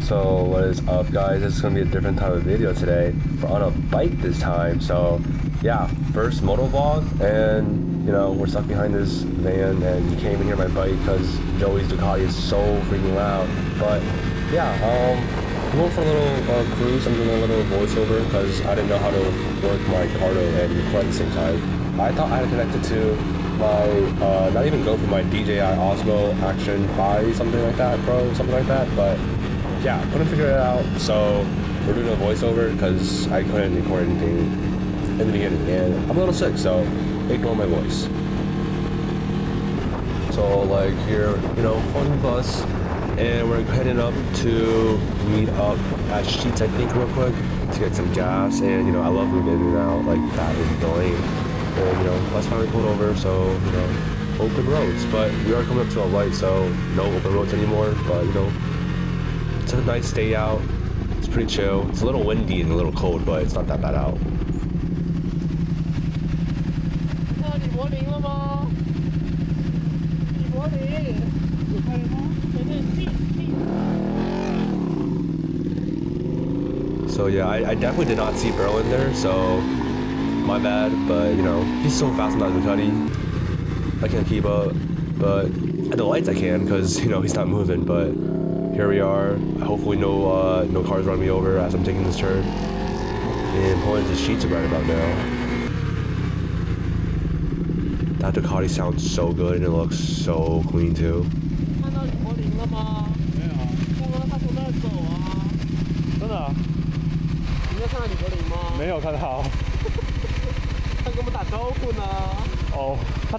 So what is up, guys? This is gonna be a different type of video today. We're on a bike this time, so yeah, first moto vlog, and you know, we're stuck behind this van and you can't even hear my bike because Joey's Ducati is so freaking loud. But yeah, I'm going for a little cruise. I'm doing a little voiceover because I didn't know how to work my Cardo and record at the same time. I thought I had connected to my, not even go for my DJI Osmo Action 5, something like that, Pro, something like that, but yeah, couldn't figure it out, so we're doing a voiceover because I couldn't record anything in the beginning, and I'm a little sick, so ignore my voice. So like here, you know, on the bus, and we're heading up to meet up at Sheets, I think, real quick, to get some gas, and you know, I love moving in and out like that in the lane. And you know, bus finally pulled over, so you know, open roads. But we are coming up to a light, so no open roads anymore. But you know, it's a nice day out. It's pretty chill. It's a little windy and a little cold, but it's not that bad out. So yeah, I definitely did not see Berlin there, so my bad, but you know, he's so fast on that Ducati. I can't keep up, but at the lights I can, because you know, he's not moving. But here we are. Hopefully no cars run me over as I'm taking this turn. And pulling into Sheets right about now. That Ducati sounds so good and it looks so clean too. 他跟我们打招呼呢。哦，他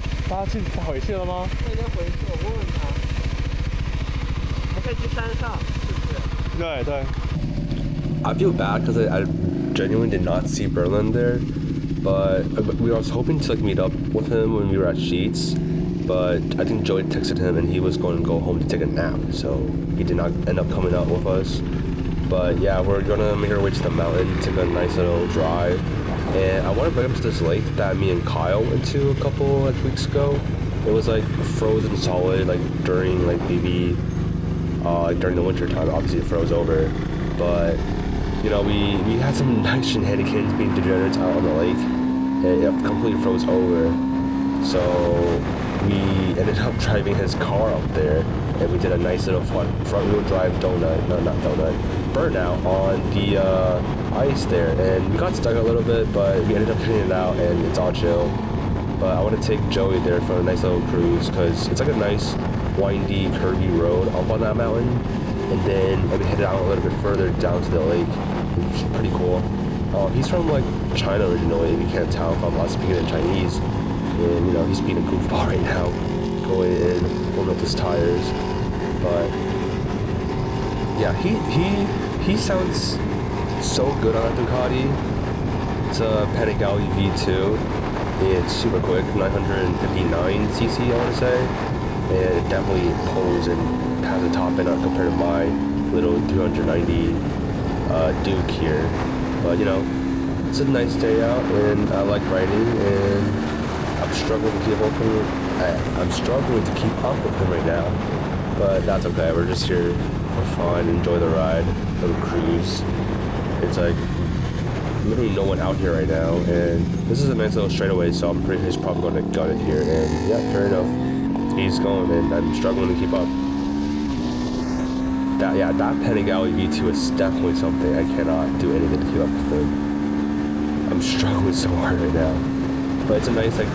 回去了吗？他已经回去，我问问他。我们可以去山上，是不是？对对。I feel bad because I genuinely did not see Berlin there, but we were hoping to like meet up with him when we were at Sheets, but I think Joey texted him and he was going to go home to take a nap, so he did not end up coming out with us. But yeah, we're gonna make our way to the mountain, take a nice little drive. And I want to bring up to this lake that me and Kyle went to a couple like weeks ago. It was like frozen solid, like during like maybe during the winter time. Obviously it froze over, but you know, we had some nice shenanigans being degenerates out on the lake, and it completely froze over. So we ended up driving his car up there, and we did a nice little front wheel drive burnout on the ice there, and we got stuck a little bit, but we ended up getting it out and it's all chill. But I want to take Joey there for a nice little cruise because it's like a nice windy curvy road up on that mountain, and then we headed out a little bit further down to the lake, which is pretty cool. He's from like China originally, and you can't tell from us speaking in Chinese, and you know, he's being a goofball right now going in, warming up his tires. But yeah, he sounds so good on that Ducati. It's a Panigale V2. It's super quick, 959cc I want to say, and it definitely pulls and has a top end compared to my little 290 Duke here. But you know, it's a nice day out, and I like riding, and I'm struggling to keep up with him right now. But that's okay. We're just here for fun, enjoy the ride, little cruise. It's like literally no one out here right now, and this is a nice little straightaway, so I'm pretty sure he's probably going to gut it here. And yeah, fair enough, he's going, and I'm struggling to keep up. That Panigale V2 is definitely something I cannot do anything to keep up with him. I'm struggling so hard right now, but it's a nice like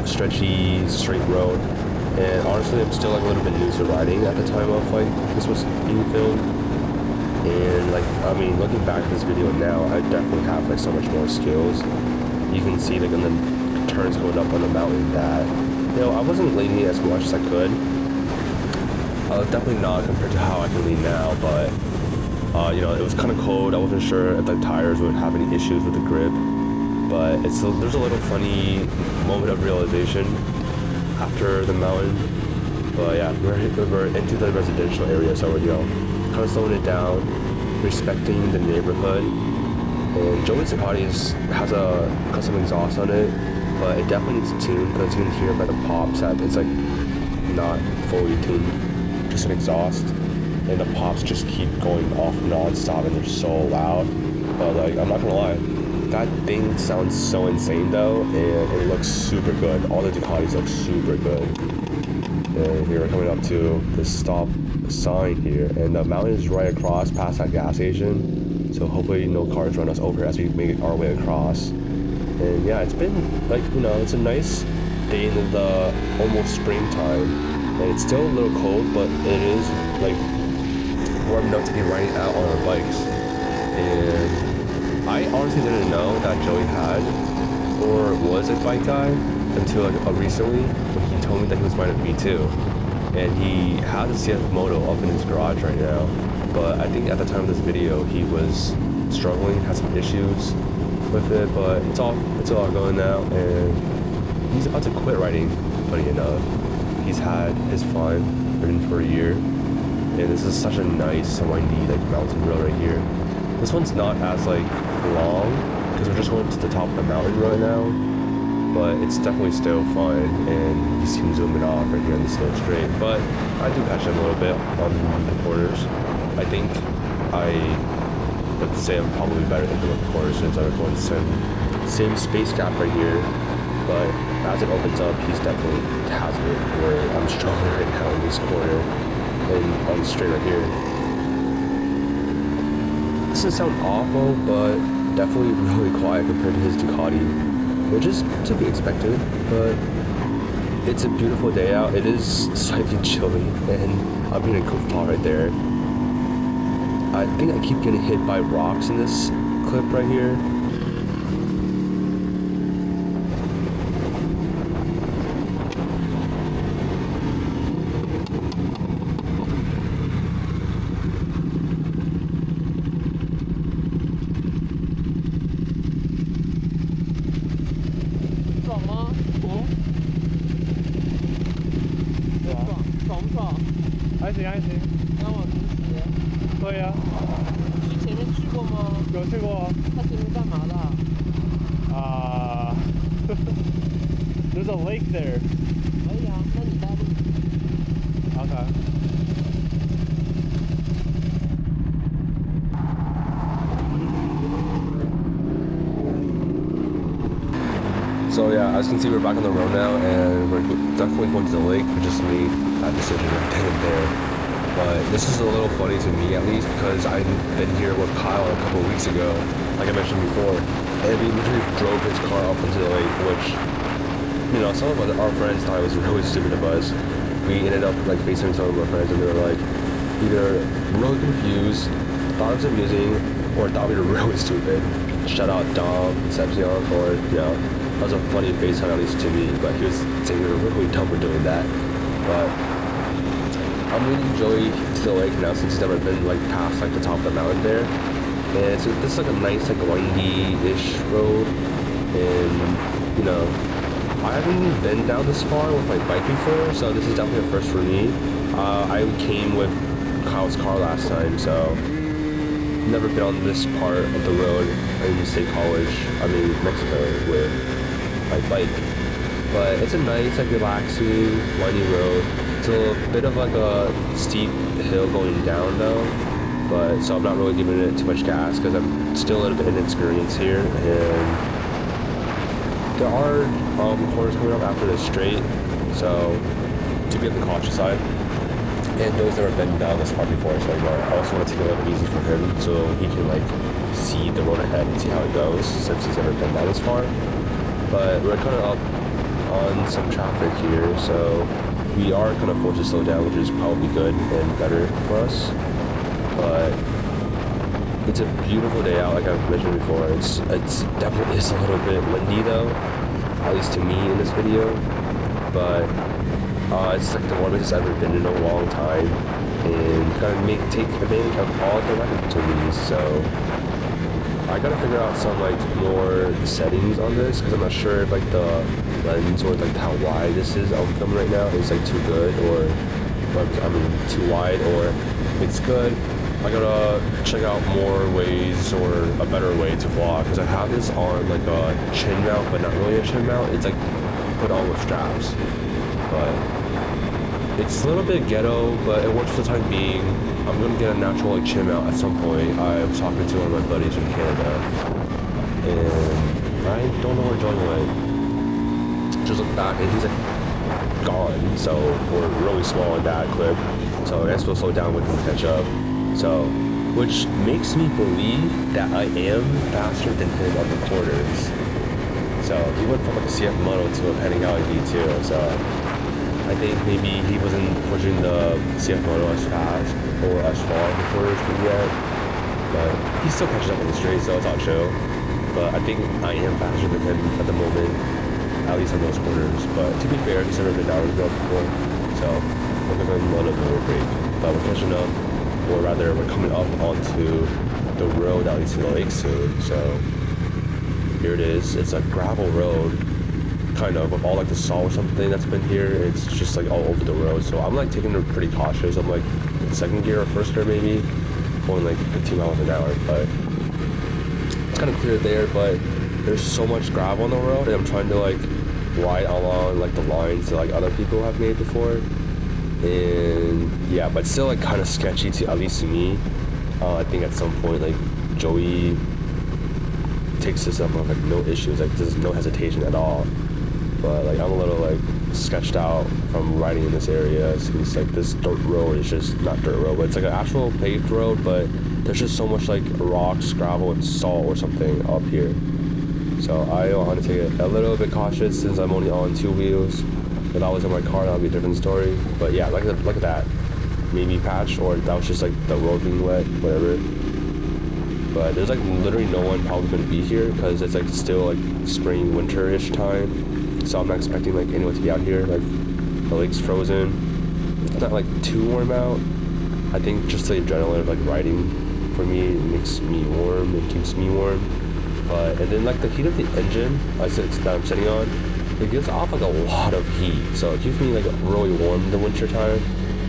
stretchy straight road. And honestly, I'm still like a little bit new to riding at the time of like this was being filmed. And like, I mean, looking back at this video now, I definitely have like so much more skills. You can see like in the turns going up on the mountain that, you know, I wasn't leaning as much as I could. Definitely not compared to how I can lean now, but you know, it was kind of cold. I wasn't sure if the tires would have any issues with the grip. But there's a little funny moment of realization after the mountain. But yeah, we're into the residential area, so we're, you know, kind of slowing it down, respecting the neighborhood. And Joey's Ducati has a custom exhaust on it, but it definitely needs tuned because you can hear by the pops that it's like not fully tuned, just an exhaust. and the pops just keep going off non-stop and they're so loud. But like, I'm not gonna lie, that thing sounds so insane though, and it looks super good. All the Ducatis look super good. And here we're coming up to the stop sign here, and the mountain is right across past that gas station, so hopefully no cars run us over as we make our way across. And yeah, it's been like, you know, it's a nice day in the almost springtime, and it's still a little cold, but it is like warm enough to be riding out on our bikes. And I honestly didn't know that Joey had or was a bike guy until like recently when he told me that he was buying a V2, and he has a CF Moto up in his garage right now. But I think at the time of this video he was struggling, had some issues with it, but it's all going now, and he's about to quit riding. Funny enough, he's had his fun ridden for a year, and this is such a nice windy like mountain road right here. This one's not as like long because we're just going to the top of the mountain right now, but it's definitely still fun, and you see him zooming off right here on the slow straight. But I do catch him a little bit on the corners. I think I would say I'm probably better than him on the corners since I'm going the same space gap right here. But as it opens up, he's definitely has it where I'm struggling right now in this corner and on the straight right here. This doesn't sound awful, but definitely really quiet compared to his Ducati, which is to be expected, but it's a beautiful day out. It is slightly chilly, and I'm being a goofball right there. I think I keep getting hit by rocks in this clip right here.还行还行。刚往平时。对呀。去前面去过吗？有去过。他前面干嘛的？啊。There's a lake there. 可以啊，那你带路。Okay. So yeah, as you can see, we're back on the road now, and we're definitely going to the lake. We just made that decision right then and there. But this is a little funny to me, at least, because I've been here with Kyle a couple of weeks ago, like I mentioned before, and we literally drove his car up into the lake, which, you know, some of our friends thought it was really stupid of us. We ended up like facing some of our friends, and they were like either really confused, thought it was amusing, or thought we were really stupid. Shout out Dom, Sepsion for, you know, that was a funny FaceTime, at least to me, but he was saying we were really dumb for doing that. But I'm leading Joey to the lake now since he's never been like past like the top of the mountain there. And so this is like a nice like windy-ish road, and you know, I haven't been down this far with my bike before, so this is definitely a first for me. I came with Kyle's car last time, so never been on this part of the road in State College, Mexico, with my bike. But it's a nice, like, relaxing, windy road. It's a bit of like a steep hill going down though, but so I'm not really giving it too much gas because I'm still a little bit inexperienced here, and there are corners coming up after this straight, so to be on the cautious side. And Joe's never been down this far before, so I also want to take it a little bit easy for him so he can like see the road ahead and see how it goes since he's never been down this far. But we're kind of up on some traffic here, so we are kind of forced to slow down, which is probably good and better for us. But it's a beautiful day out, like I've mentioned before. It's definitely is a little bit windy though, at least to me in this video. But it's like the warmest it's ever been in a long time, and kind of take advantage of all the weather opportunities. So I gotta figure out some like more settings on this because I'm not sure if like the lens or like how wide this is I'm filming right now is like too good, or too wide, or if it's good. I gotta check out more ways or a better way to vlog because I have this on like a chin mount, but not really a chin mount. It's like put on with straps, but It's a little bit ghetto, but it works for the time being. I'm gonna get a natural like chin mount at some point. I'm talking to one of my buddies from Canada, and I don't know where Joey went. Just look back, and he's like gone. So we're really small in that clip. So I guess we'll slow down with him to catch up. So, which makes me believe that I am faster than him on the corners. So he went from like a CF Moto to a Panigale V2. So I think maybe he wasn't pushing the CF Moto as fast or as far in the corners yet. But he still catches up on the straight, so it's all chill. But I think I am faster than him at the moment, at least on those corners. But to be fair, he's never been down the road before. So we'll give him a little bit of a break. But we're catching up, or rather we're coming up onto the road that leads to the lake soon. So here it is. It's a gravel road, kind of, with all like the salt or something that's been here. It's just like all over the road. So I'm like taking it pretty cautious. I'm like in second gear or first gear maybe, going like 15 miles an hour. But it's kind of clear there, but there's so much gravel on the road, and I'm trying to like ride along like the lines that like other people have made before. And yeah, but still like kind of sketchy to at least to me. I think at some point like Joey takes this up with like no issues, like there's no hesitation at all. But like I'm a little like sketched out from riding in this area. It seems like this dirt road is just not dirt road, but it's like an actual paved road, but there's just so much like rocks, gravel, and salt or something up here. So I want to take it a little bit cautious since I'm only on 2 wheels. If I was in my car, that would be a different story. But yeah, look at that. Maybe patch, or that was just like the road being wet, whatever. But there's like literally no one probably gonna be here because it's like still like spring, winter-ish time. So I'm not expecting like anyone to be out here. Like the lake's frozen. It's not like too warm out. I think just the adrenaline of like riding for me makes me warm. It keeps me warm. But and then like the heat of the engine that I'm sitting on, it gives off like a lot of heat, so it keeps me like really warm in the winter time.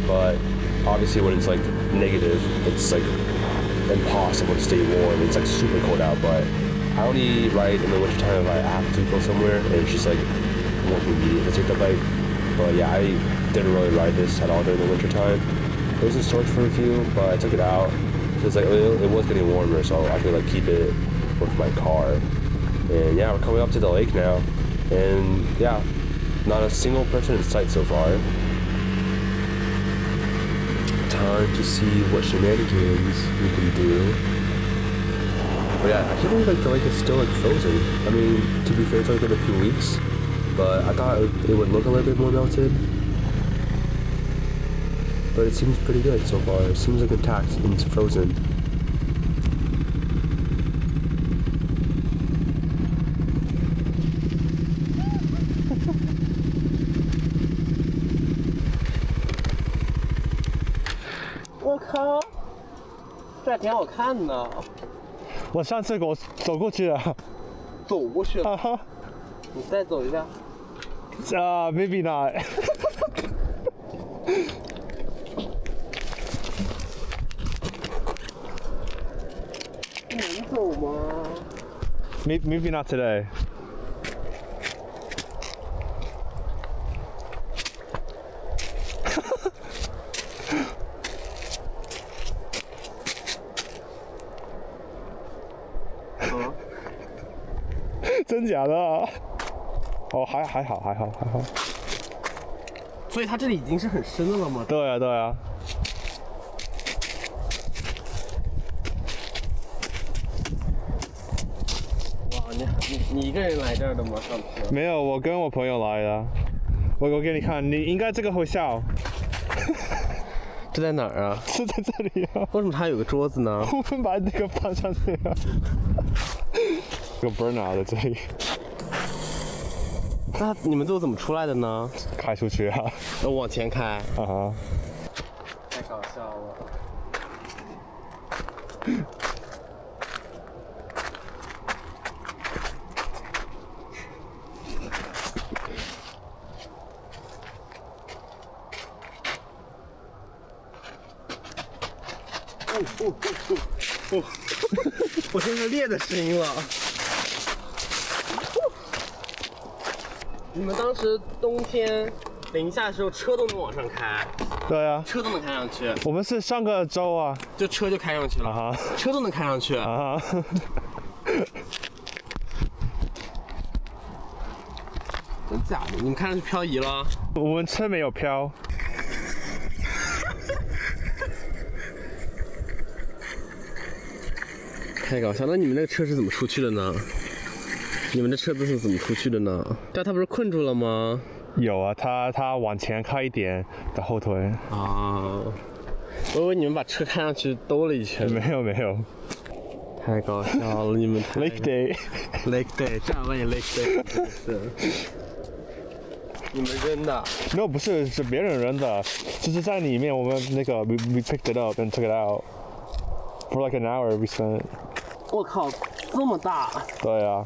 But obviously when it's like negative, it's like impossible to stay warm. It's like super cold out. But I only ride in the winter time if I have to go somewhere, and it's just like more convenient to take the bike. But yeah, I didn't really ride this at all during the winter time. It was in storage for a few, but I took it out because like it was getting warmer, so I could like keep it with my car. And yeah, we're coming up to the lake now. And yeah, not a single person in sight so far. Time to see what shenanigans we can do. But yeah, I can't believe like the lake is still like frozen. I mean, to be fair, it's only been a few weeks, but I thought it would look a little bit more melted. But it seems pretty good so far. It seems like intact and it's frozen.我靠，这还挺好看的。我上次给我走过去了。走过去了？哈。你再走一下。maybe not 。能走吗 ？Maybe not today. 真假的？哦，还好。所以它这里已经是很深的了吗？对啊。哇，你一个人来这儿的吗？上次？没有，我跟我朋友来的。我给你看，你应该这个会笑。这在哪儿啊？是在这里啊。为什么它有个桌子呢？我们把那个放上去啊。有 burner 在这里。那你们都怎么出来的呢？开出去啊。往前开。啊。太搞笑了。我听着裂的声音了。你们当时冬天零下的时候车都能往上开。对啊，车都能开上去。我们是上个周啊，就车就开上去了。啊车都能开上去。啊。真假的？你们看上去漂移了？我们车没有飘。太搞笑！那你们那个车是怎么出去的呢？你们的车子是怎么出去的呢？但它不是困住了吗？有啊，它往前开一点的后腿。啊，我以为你们把车开上去兜了一圈。没有没有。太搞笑了，你们 Lake Day，Lake Day， 这样问你 Lake Day， 真是。你们扔的 ？No， 不是，是别人扔的，就是在里面我们那个 we picked it up and took it out for like an hour we spent。我靠，这么大！对啊。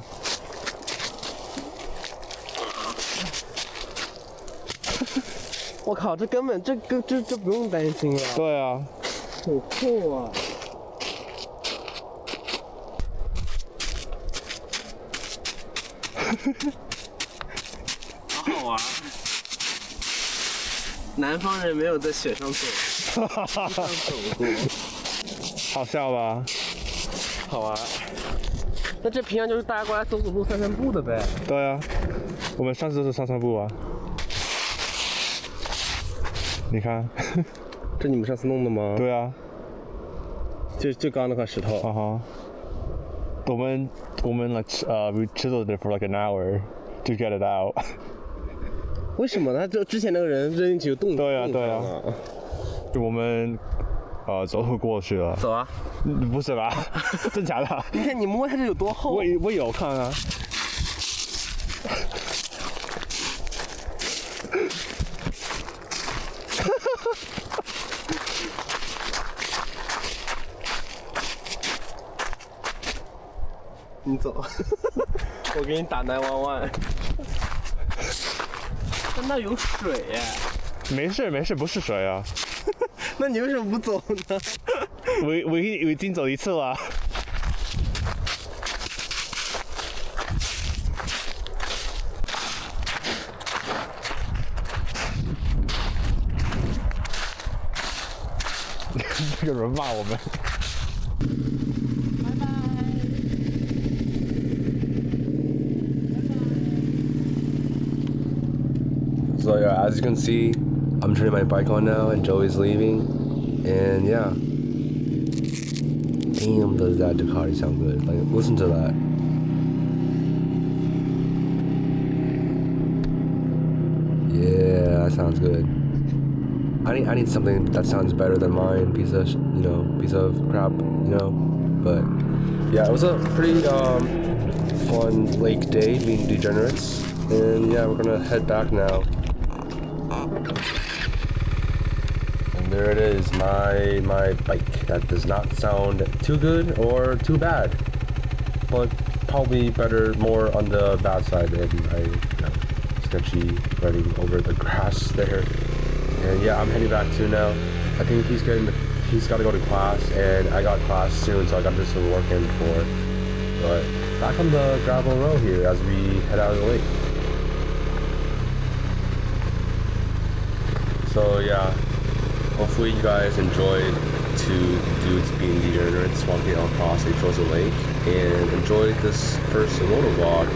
我靠，这根本这不用担心了。对啊。好厚啊！好好玩。南方人没有在雪上走，走过。好笑吧？好玩。那这平常就是大家过来走路、散散步的呗。对啊，我们上次就是散步啊。你看，这你们上次弄的吗？对啊，就刚那块石头。啊哈。我们 we chiseled it for like an hour to get it out。为什么呢？就之前那个人扔进去就动。对啊对啊。就我们走路过去了。走啊？不是吧？真假的？你看你摸它这有多厚？我有看啊。你走，我给你打911。但那有水耶。没事没事，不是水啊。那你为什么不走呢？我已经走一次了。这个人骂我们。So yeah, as you can see, I'm turning my bike on now and Joey's leaving. And yeah. Damn, does that Ducati sound good. Like, listen to that. Yeah, that sounds good. I need something that sounds better than mine, piece of crap, But yeah, it was a pretty fun lake day meeting degenerates. And yeah, we're gonna head back now. And there it is, my bike. That does not sound too good or too bad, but probably better, more on the bad side than sketchy running over the grass there. And yeah, I'm heading back too now. I think he's got to go to class, and I got class soon, so I got this to work in for. But back on the gravel road here as we head out of the lake. So yeah, hopefully you guys enjoyed two dudes being degenerates walking across a frozen lake and enjoyed this first moto vlog.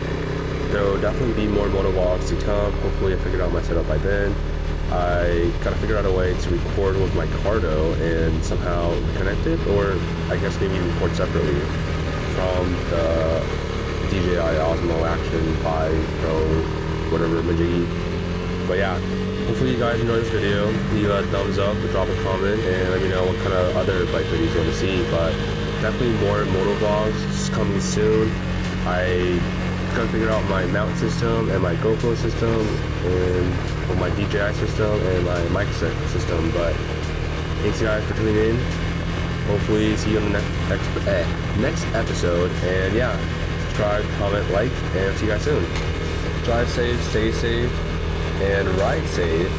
There will definitely be more moto vlogs to come. Hopefully I figured out my setup by then. I gotta figure out a way to record with my Cardo and somehow connect it, or I guess maybe record separately from the DJI Osmo Action 5 Pro, whatever, Majiggy. But yeah, hopefully you guys enjoyed this video. Leave a thumbs up, drop a comment, and let me know what kind of other bike videos you want to see. But definitely more moto vlogs coming soon. I gotta figure out my mount system and my GoPro system and my DJI system and my mic system. But thanks guys for tuning in. Hopefully see you on the next episode. And yeah, subscribe, comment, like, and see you guys soon. Drive safe, stay safe, and ride safe.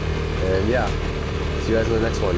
And yeah, see you guys in the next one.